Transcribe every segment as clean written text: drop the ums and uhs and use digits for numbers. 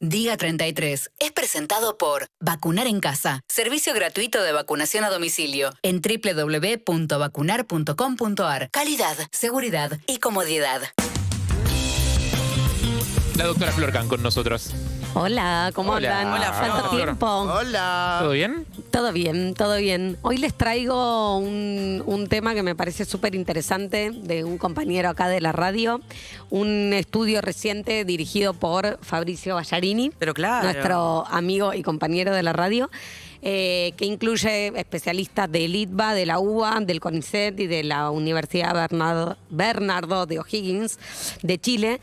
Diga 33 es presentado por Vacunar en Casa, servicio gratuito de vacunación a domicilio en www.vacunar.com.ar. Calidad, seguridad y comodidad. La doctora Florcan con nosotros. Hola, ¿cómo Hola. andan? Hola, ¿Cuánto Flor. tiempo? Hola. ¿Todo bien? Todo bien, todo bien. Hoy les traigo un tema que me parece súper interesante de un compañero acá de la radio. Un estudio reciente dirigido por Fabricio Ballarini, Pero claro. nuestro amigo y compañero de la radio, que incluye especialistas del ITBA, de la UBA, del CONICET y de la Universidad Bernardo de O'Higgins de Chile.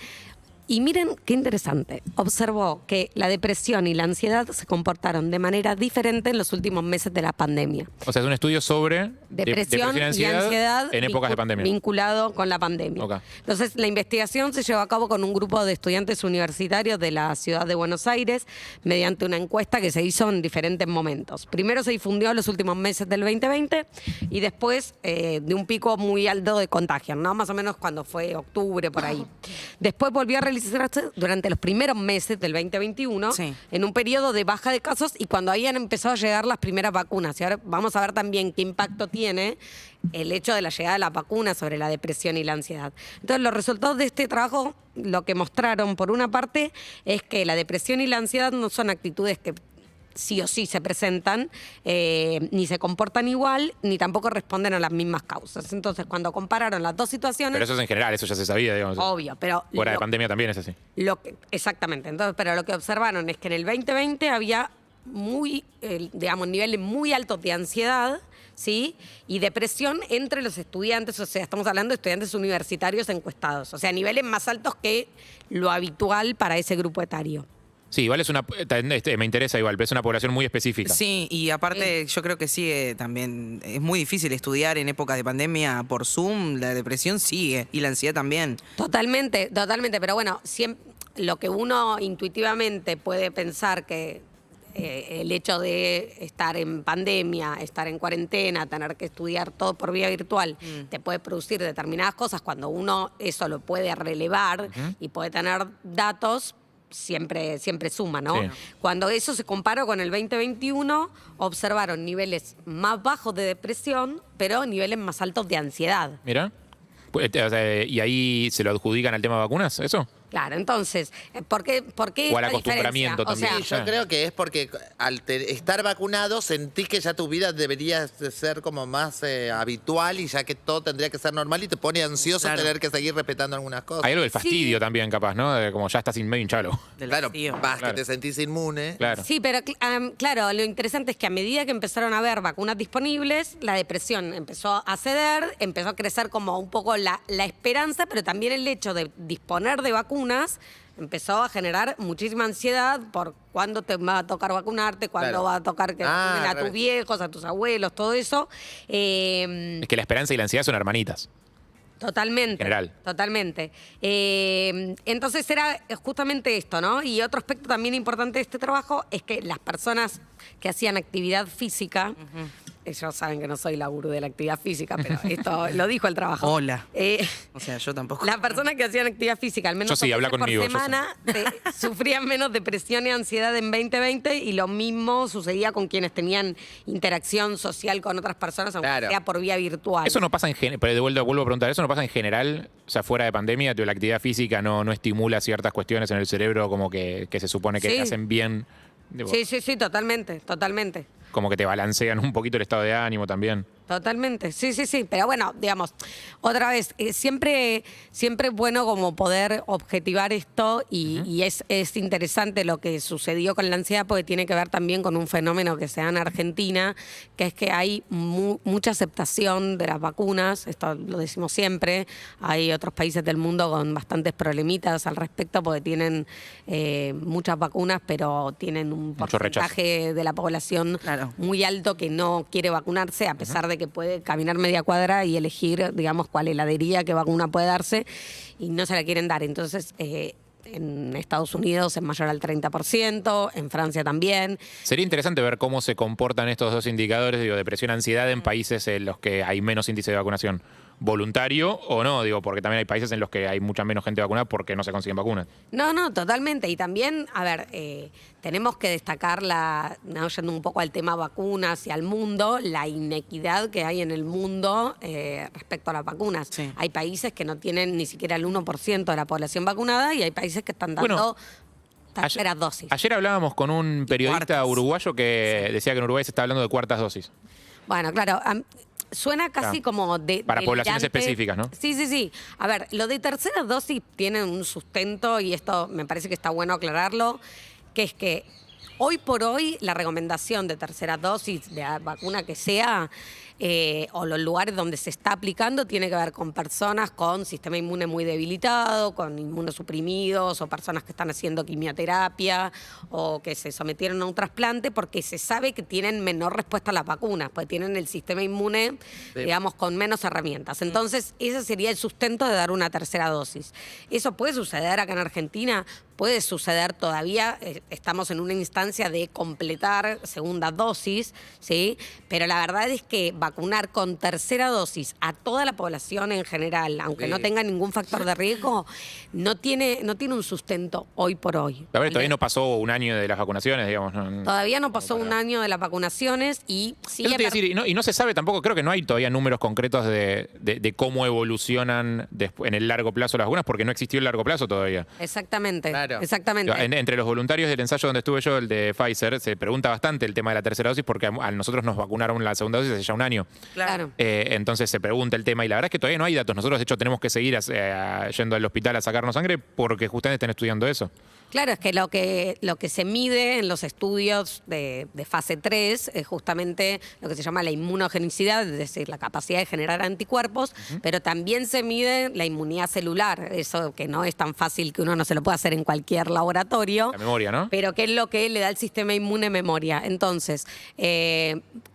Y miren qué interesante. Observó que la depresión y la ansiedad se comportaron de manera diferente en los últimos meses de la pandemia. O sea, es un estudio sobre Depresión y ansiedad en épocas de pandemia. vinculado con la pandemia. Ok. Entonces, la investigación se llevó a cabo con un grupo de estudiantes universitarios de la ciudad de Buenos Aires mediante una encuesta que se hizo en diferentes momentos. Primero se difundió en los últimos meses del 2020 y después de un pico muy alto de contagio, ¿no? Más o menos cuando fue octubre, por ahí. Después volvió a realizarse durante los primeros meses del 2021 Sí. en un periodo de baja de casos y cuando habían empezado a llegar las primeras vacunas. Y ahora vamos a ver también qué impacto tiene el hecho de la llegada de la vacuna sobre la depresión y la ansiedad. Entonces, los resultados de este trabajo, lo que mostraron, por una parte, es que la depresión y la ansiedad no son actitudes que sí o sí se presentan, ni se comportan igual, ni tampoco responden a las mismas causas. Entonces, cuando compararon las dos situaciones... Pero eso es en general, eso ya se sabía, digamos. Obvio, pero... Fuera de pandemia también es así. Exactamente. Entonces, pero lo que observaron es que en el 2020 había niveles muy altos de ansiedad, ¿sí? Y depresión entre los estudiantes, o sea, estamos hablando de estudiantes universitarios encuestados, o sea, niveles más altos que lo habitual para ese grupo etario. Sí, igual es una... me interesa igual, pero es una población muy específica. Sí, y aparte yo creo que sigue también, es muy difícil estudiar en épocas de pandemia por Zoom, la depresión sigue y la ansiedad también. Totalmente, totalmente, pero bueno, lo que uno intuitivamente puede pensar que el hecho de estar en pandemia, estar en cuarentena, tener que estudiar todo por vía virtual, te puede producir determinadas cosas cuando uno eso lo puede relevar y puede tener datos. Siempre suma, ¿no? Sí. Cuando eso se comparó con el 2021, observaron niveles más bajos de depresión, pero niveles más altos de ansiedad. Mira. Pues, o sea, ¿y ahí se lo adjudican al tema de vacunas, eso? Claro, entonces, ¿por qué O al esta acostumbramiento diferencia? también. O sea, Yo creo que es porque al estar vacunado sentís que ya tu vida debería de ser como más habitual y ya que todo tendría que ser normal y te pone ansioso Claro. tener que seguir respetando algunas cosas. Hay algo del fastidio también, capaz, ¿no? De como ya estás medio hinchalo. Del Claro, vacío. vas Claro. que te sentís inmune. Claro. sí, pero claro, lo interesante es que a medida que empezaron a haber vacunas disponibles, la depresión empezó a ceder, empezó a crecer como un poco la esperanza, pero también el hecho de disponer de vacunas empezó a generar muchísima ansiedad por cuándo te va a tocar vacunarte, cuándo Claro. va a tocar que vacunen a tus revés. viejos, a tus abuelos, todo eso. Es que la esperanza y la ansiedad son hermanitas. Totalmente. General. Totalmente. Entonces era justamente esto, ¿no? Y otro aspecto también importante de este trabajo es que las personas que hacían actividad física, ellos saben que no soy la gurú de la actividad física, pero esto lo dijo el trabajo. Hola. Eh, O sea, yo tampoco. Las personas que hacían actividad física, al menos Yo sí, dos habla veces conmigo, por yo semana, sufrían menos depresión y ansiedad en 2020 y lo mismo sucedía con quienes tenían interacción social con otras personas, aunque Claro. sea por vía virtual. Eso no pasa en general, pero vuelvo a preguntar, ¿eso no pasa en general? O sea, fuera de pandemia, la actividad física no estimula ciertas cuestiones en el cerebro como que se supone que Sí. hacen bien. Digo, Sí, totalmente, totalmente. como que te balancean un poquito el estado de ánimo también. Totalmente, sí. Pero bueno, digamos, otra vez, siempre es bueno como poder objetivar esto y es interesante lo que sucedió con la ansiedad porque tiene que ver también con un fenómeno que se da en Argentina, que es que hay mucha aceptación de las vacunas, esto lo decimos siempre, hay otros países del mundo con bastantes problemitas al respecto porque tienen muchas vacunas, pero tienen un Mucho rechazo. porcentaje de la población Claro. muy alto que no quiere vacunarse, a pesar de que puede caminar media cuadra y elegir, digamos, cuál heladería, qué vacuna puede darse, y no se la quieren dar. Entonces, en Estados Unidos es mayor al 30%, en Francia también. Sería interesante ver cómo se comportan estos dos indicadores, digo, depresión, ansiedad en países en los que hay menos índice de vacunación. voluntario o no, digo, porque también hay países en los que hay mucha menos gente vacunada porque no se consiguen vacunas. No, totalmente. Y también, a ver, tenemos que destacar, yendo un poco al tema vacunas y al mundo, la inequidad que hay en el mundo respecto a las vacunas. Sí. Hay países que no tienen ni siquiera el 1% de la población vacunada y hay países que están dando terceras dosis. Ayer hablábamos con un periodista Cuartas. uruguayo que decía que en Uruguay se está hablando de cuartas dosis. Bueno, claro, suena casi como de... Para poblaciones delirante. específicas, ¿no? Sí. A ver, lo de tercera dosis tiene un sustento y esto me parece que está bueno aclararlo, que es que hoy por hoy la recomendación de tercera dosis de la vacuna que sea o los lugares donde se está aplicando tiene que ver con personas con sistema inmune muy debilitado, con inmunosuprimidos o personas que están haciendo quimioterapia o que se sometieron a un trasplante porque se sabe que tienen menor respuesta a las vacunas, porque tienen el sistema inmune, digamos, con menos herramientas. Entonces, ese sería el sustento de dar una tercera dosis. ¿Eso puede suceder acá en Argentina? Puede suceder todavía, estamos en una instancia de completar segunda dosis, ¿sí? Pero la verdad es que vacunar con tercera dosis a toda la población en general, aunque no tenga ningún factor de riesgo, no tiene un sustento hoy por hoy. La verdad, todavía no pasó un año de las vacunaciones, digamos. Todavía no pasó un año de las vacunaciones y Eso te iba a decir, y no se sabe tampoco, creo que no hay todavía números concretos de cómo evolucionan en el largo plazo las vacunas, porque no existió el largo plazo todavía. Exactamente, Claro. exactamente. Entre los voluntarios del ensayo donde estuve yo, el de Pfizer, se pregunta bastante el tema de la tercera dosis, porque a nosotros nos vacunaron la segunda dosis hace ya un año. Claro. Entonces se pregunta el tema, y la verdad es que todavía no hay datos. Nosotros, de hecho, tenemos que seguir yendo al hospital a sacarnos sangre porque justamente están estudiando eso. Claro, es que lo que se mide en los estudios de fase 3 es justamente lo que se llama la inmunogenicidad, es decir, la capacidad de generar anticuerpos, pero también se mide la inmunidad celular, eso que no es tan fácil, que uno no se lo puede hacer en cualquier laboratorio. La memoria, ¿no? Pero que es lo que le da al sistema inmune memoria. Entonces,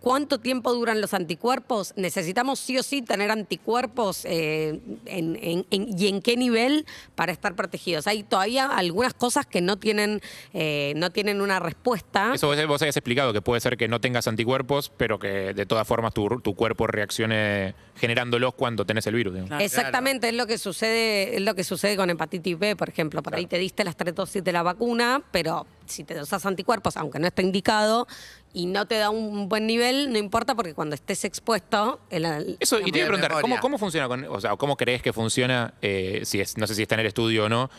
¿cuánto tiempo duran los anticuerpos? Necesitamos sí o sí tener anticuerpos y en qué nivel para estar protegidos. Hay todavía algunas cosas que no tienen una respuesta. Eso vos habías explicado, que puede ser que no tengas anticuerpos, pero que de todas formas tu cuerpo reaccione generándolos cuando tenés el virus, digamos. Claro. Exactamente, es lo que sucede con hepatitis B, por ejemplo. Por ahí te diste las 3 dosis de la vacuna, pero si te dosas anticuerpos, aunque no está indicado, y no te da un buen nivel, no importa, porque cuando estés expuesto... Eso, y te voy a preguntar, memoria. ¿cómo funciona cómo crees que funciona, no sé si está en el estudio o no,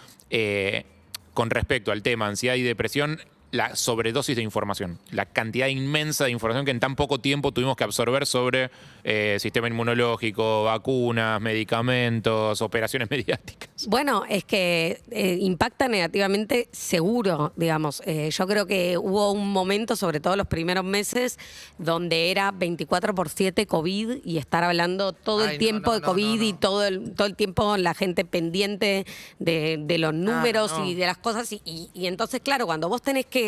con respecto al tema ansiedad y depresión, la sobredosis de información, la cantidad inmensa de información que en tan poco tiempo tuvimos que absorber sobre sistema inmunológico, vacunas, medicamentos, operaciones mediáticas? Bueno, es que impacta negativamente seguro, digamos. Yo creo que hubo un momento, sobre todo los primeros meses, donde era 24/7 COVID y estar hablando todo el tiempo de COVID y todo el tiempo la gente pendiente de los números y de las cosas. Y entonces, claro, cuando vos tenés que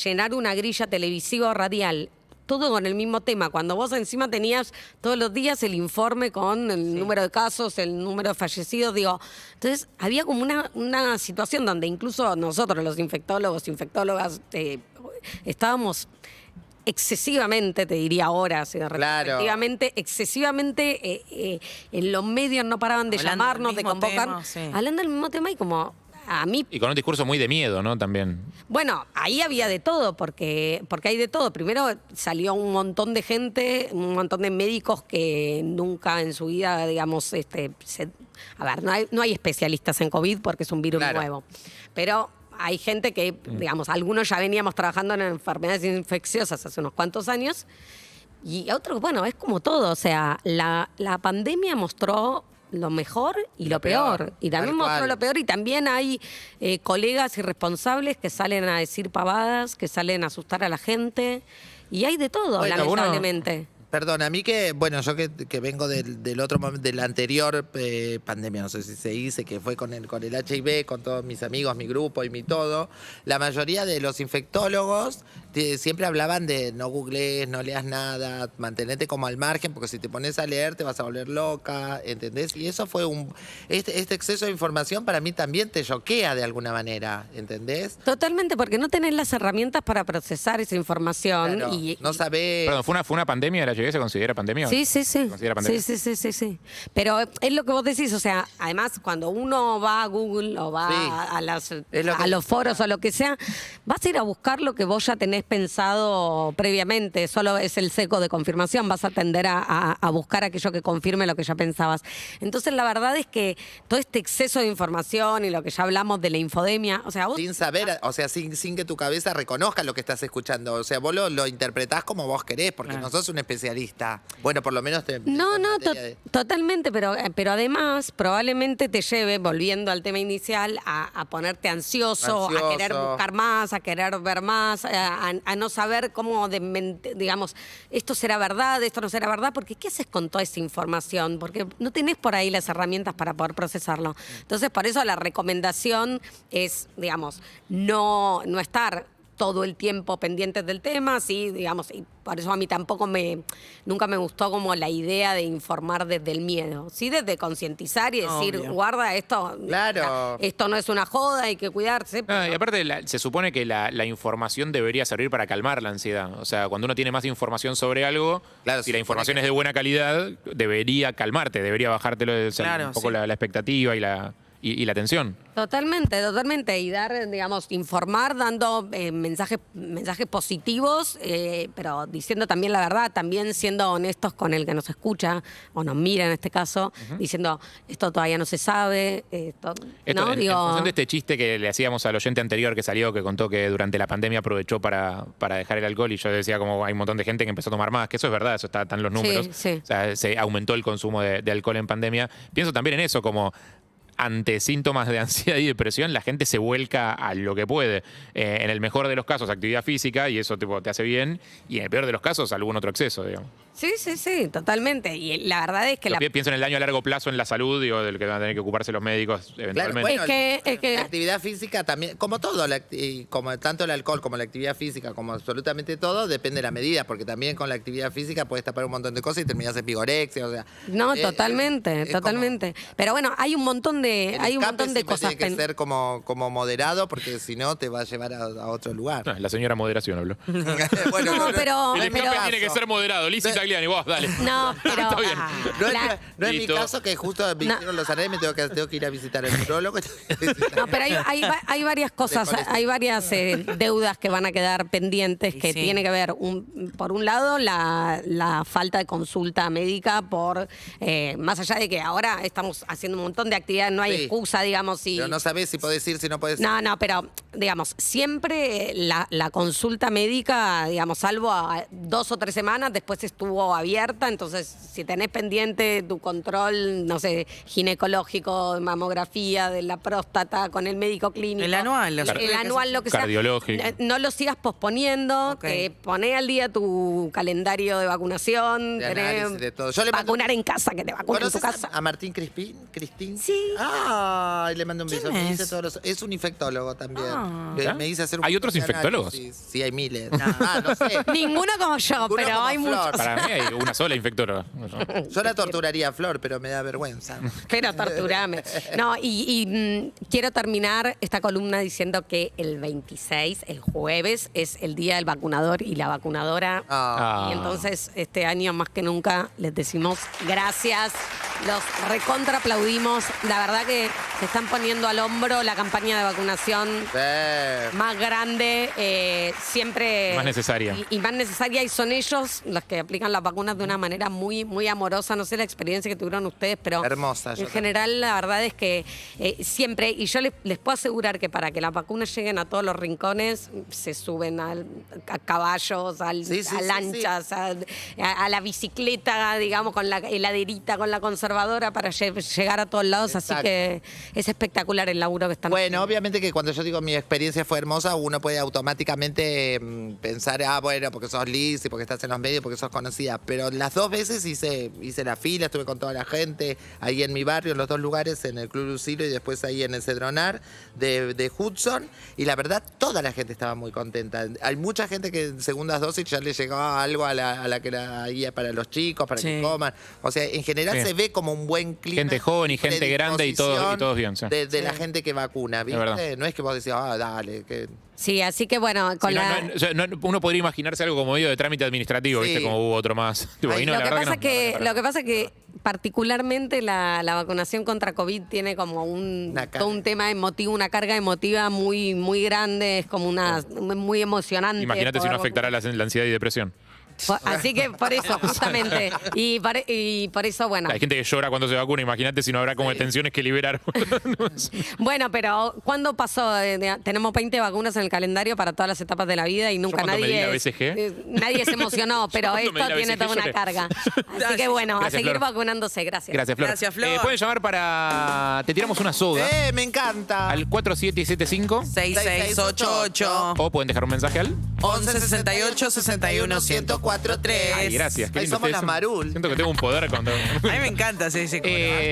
llenar una grilla televisiva o radial, todo con el mismo tema, cuando vos encima tenías todos los días el informe con el número de casos, el número de fallecidos, entonces había como una situación donde incluso nosotros, los infectólogas, estábamos excesivamente, te diría ahora, efectivamente, excesivamente en los medios no paraban de Hablando llamarnos, del de mismo convocar, tema, sí. hablando del mismo tema y como... A mí, Y con un discurso muy de miedo, ¿no? También. bueno, ahí había de todo, porque hay de todo. Primero salió un montón de gente, un montón de médicos que nunca en su vida, digamos, a ver, no hay especialistas en COVID porque es un virus nuevo. Pero hay gente que, digamos, algunos ya veníamos trabajando en enfermedades infecciosas hace unos cuantos años. Y otros, bueno, es como todo. O sea, la pandemia mostró lo mejor y lo peor. Y también mostró lo peor. Y también hay colegas irresponsables que salen a decir pavadas, que salen a asustar a la gente. Y hay de todo, Bueno, lamentablemente. Perdón, a mí que, bueno, yo que vengo del otro momento, de la anterior pandemia, no sé si se dice, que fue con el HIV, con todos mis amigos, mi grupo y mi todo, la mayoría de los infectólogos siempre hablaban de no googlees, no leas nada, mantenete como al margen, porque si te pones a leer te vas a volver loca, ¿entendés? Y eso fue este exceso de información para mí también te choquea de alguna manera, ¿entendés? Totalmente, porque no tenés las herramientas para procesar esa información. Claro, y no sabés... Perdón, ¿fue una pandemia el HIV? llegué se considera pandemia? Sí. ¿Se considera pandemia? Sí. Pero es lo que vos decís, o sea, además cuando uno va a Google o va Sí. a los foros o lo que sea, vas a ir a buscar lo que vos ya tenés pensado previamente, solo es el seco de confirmación, vas a tender a buscar aquello que confirme lo que ya pensabas. Entonces la verdad es que todo este exceso de información y lo que ya hablamos de la infodemia, o sea, vos... Sin saber, o sea, sin que tu cabeza reconozca lo que estás escuchando. O sea, vos lo interpretás como vos querés, porque no sos un especialista. Bueno, por lo menos te... No, en no, materia de- totalmente, pero además probablemente te lleve, volviendo al tema inicial, a ponerte ansioso, a querer Ansioso. buscar más, a querer ver más, a no saber cómo, digamos, esto será verdad, esto no será verdad, porque ¿qué haces con toda esa información? Porque no tenés por ahí las herramientas para poder procesarlo. Entonces, por eso la recomendación es, digamos, no estar todo el tiempo pendientes del tema, sí, digamos, y por eso a mí tampoco nunca me gustó como la idea de informar desde el miedo, sí, desde concientizar y decir, Obvio. guarda esto, Claro. esto no es una joda, hay que cuidarse. Ah, y aparte, se supone que la información debería servir para calmar la ansiedad. O sea, cuando uno tiene más información sobre algo, Claro, si se la supone información que- es de buena calidad, debería calmarte, debería bajártelo o sea, Claro, un poco sí. la expectativa y la tensión. Totalmente. Y dar, digamos, informar dando mensajes positivos, pero diciendo también la verdad, también siendo honestos con el que nos escucha o nos mira en este caso, diciendo esto todavía no se sabe, esto, Esto, ¿no? en Digo, función de este chiste que le hacíamos al oyente anterior que salió, que contó que durante la pandemia aprovechó para dejar el alcohol, y yo decía como hay un montón de gente que empezó a tomar más, que eso es verdad, eso está en los números. Sí. O sea, se aumentó el consumo de alcohol en pandemia. Pienso también en eso, como ante síntomas de ansiedad y depresión, la gente se vuelca a lo que puede. En el mejor de los casos, actividad física, y eso tipo, te hace bien, y en el peor de los casos, algún otro exceso, digamos. Sí, totalmente. Y la verdad es que Pienso en el daño a largo plazo en la salud, digo, del que van a tener que ocuparse los médicos Claro, eventualmente. bueno, Es que- la actividad física también, como todo, y como tanto el alcohol como la actividad física, como absolutamente todo, depende de la medida, porque también con la actividad física puedes tapar un montón de cosas y terminas en vigorexia, o sea. No, eh, totalmente. es como- Pero bueno, hay un montón de, el hay un escape montón de siempre cosas. tiene que ser como moderado, porque si no te va a llevar a otro lugar. Ah, la señora moderación habló. Bueno, No, pero- El escape pero- tiene que ser moderado. Lizzy Tagliani, vos, dale. No, pero Está bien. No es, la- no es mi Listo. caso, que justo me hicieron los arenes, tengo que ir a visitar al neurólogo. No, pero hay varias cosas, hay varias deudas que van a quedar pendientes que Sí. tiene que ver, por un lado, la falta de consulta médica más allá de que ahora estamos haciendo un montón de actividades, no hay Sí. excusa, digamos, si... Pero no sabés si podés ir, si no podés ir. No, pero digamos, siempre la consulta médica, digamos, salvo a 2 o 3 semanas, después estuvo abierta, entonces si tenés pendiente tu control, no sé, ginecológico, mamografía de la próstata con el médico clínico. El anual, El anual, lo que sea. Cardiológico. No lo sigas posponiendo, Ok. poné al día tu calendario de vacunación, De tenés análisis, de todo. Yo le mando- vacunar en casa, que te vacunen en tu ¿Conoces casa. a Martín Cristín? Sí. Ah, le mando un beso. ¿Quién Me es? dice es un infectólogo también. Ah. ¿Ya? Me dice hacer un ¿Hay otros montón de infectólogos? análisis. Sí, hay miles. no sé. Ninguno como yo, Ninguno pero como hay Flor. muchos. Para mí hay una sola infectóloga. Yo la torturaría a Flor, pero me da vergüenza. Pero torturame. No, quiero terminar esta columna diciendo que el 26, el jueves, es el día del vacunador y la vacunadora. Ah. Y entonces, este año más que nunca, les decimos gracias. Los recontra aplaudimos. La verdad que se están poniendo al hombro la campaña de vacunación más grande, siempre... Más necesaria. Y más necesaria, y son ellos los que aplican las vacunas de una manera muy, muy amorosa. No sé la experiencia que tuvieron ustedes, pero Hermosa, yo en general la verdad es que siempre, y yo les puedo asegurar que para que las vacunas lleguen a todos los rincones, se suben a caballos, Sí, sí, a sí, lanchas, a la bicicleta, digamos, con la heladerita, con la conservadora para llegar a todos lados. Exacto. Así que es espectacular el laburo que están Bueno, haciendo. obviamente que cuando yo digo mi experiencia fue hermosa, uno puede automáticamente pensar, bueno, porque sos Liz y porque estás en los medios, porque sos conocida. Pero las 2 veces hice la fila, estuve con toda la gente, ahí en mi barrio, en los 2 lugares, en el Club Lucilo y después ahí en el Cedronar de Hudson. Y la verdad, toda la gente estaba muy contenta. Hay mucha gente que en segundas dosis ya le llegaba algo a la que era ahí para los chicos, para que Sí. coman. O sea, en general Sí. se ve como un buen clima. Gente joven y gente grande y y todos bien, sí. de la gente que vacuna, verdad. ¿viste? No es que vos decís, dale, que... Sí, así que bueno, con Sí, la... o sea, uno podría imaginarse algo como medio de trámite administrativo, Sí. ¿viste? Como hubo otro más. Tipo, Ay, y no, Lo la que, verdad pasa que no. lo que pasa es que particularmente la vacunación contra COVID tiene como todo un tema emotivo, una carga emotiva muy, muy grande, es como muy emocionante. Imagínate si no poder afectará la ansiedad y depresión. Así que por eso, justamente. Y por eso, bueno. Hay gente que llora cuando se vacuna, imagínate si no habrá como tensiones que liberar. Bueno, pero ¿cuándo pasó? Tenemos 20 vacunas en el calendario para todas las etapas de la vida y nunca cuando me di la nadie, BCG. nadie se emocionó, pero cuando me di esto la tiene BCG toda una lloré. carga. Así que bueno, Gracias, a seguir Flor. vacunándose. Gracias. Gracias, Flor. Gracias, Flor. Pueden llamar para... Te tiramos una soda Me encanta. al 4775 6688 o pueden dejar un mensaje al... 1168 61 1043. Ay, gracias. Qué Ahí lindo somos ustedes las son. Marul. Siento que tengo un poder cuando... A mí me encanta ese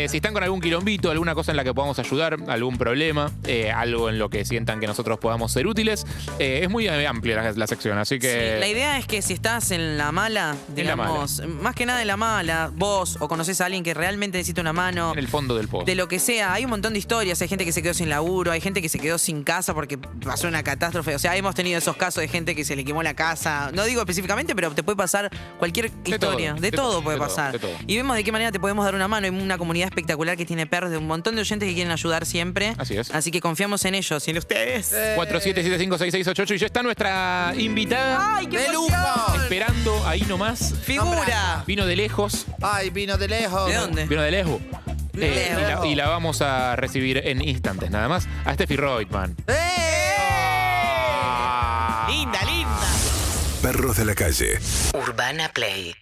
Si están con algún quilombito, alguna cosa en la que podamos ayudar, algún problema, algo en lo que sientan que nosotros podamos ser útiles, es muy amplia la sección, así que... Sí, la idea es que si estás en la mala, En la digamos, más que nada en la mala, vos o conoces a alguien que realmente necesita una mano, En el fondo del pozo. de lo que sea, hay un montón de historias, hay gente que se quedó sin laburo, hay gente que se quedó sin casa porque pasó una catástrofe, o sea, hemos tenido esos casos de gente que se le quemó la casa, no digo específicamente, pero te puede pasar cualquier historia, todo, de todo puede de todo, pasar. de todo. Y vemos de qué manera te podemos dar una mano, hay una comunidad espectacular que tiene perros, de un montón de oyentes que quieren ayudar siempre. Así es. Así que confiamos en ellos y en ustedes. 47756688 y ya está nuestra invitada ¡Ay, qué ¡De emoción! lujo! esperando ahí nomás. ¡Figura! Vino de lejos. Ay, vino de lejos. ¿De dónde? Vino de lejos. Lejos. Y la vamos a recibir en instantes, nada más. A Steffi Reutemann. Linda, linda. Perros de la calle. Urbana Play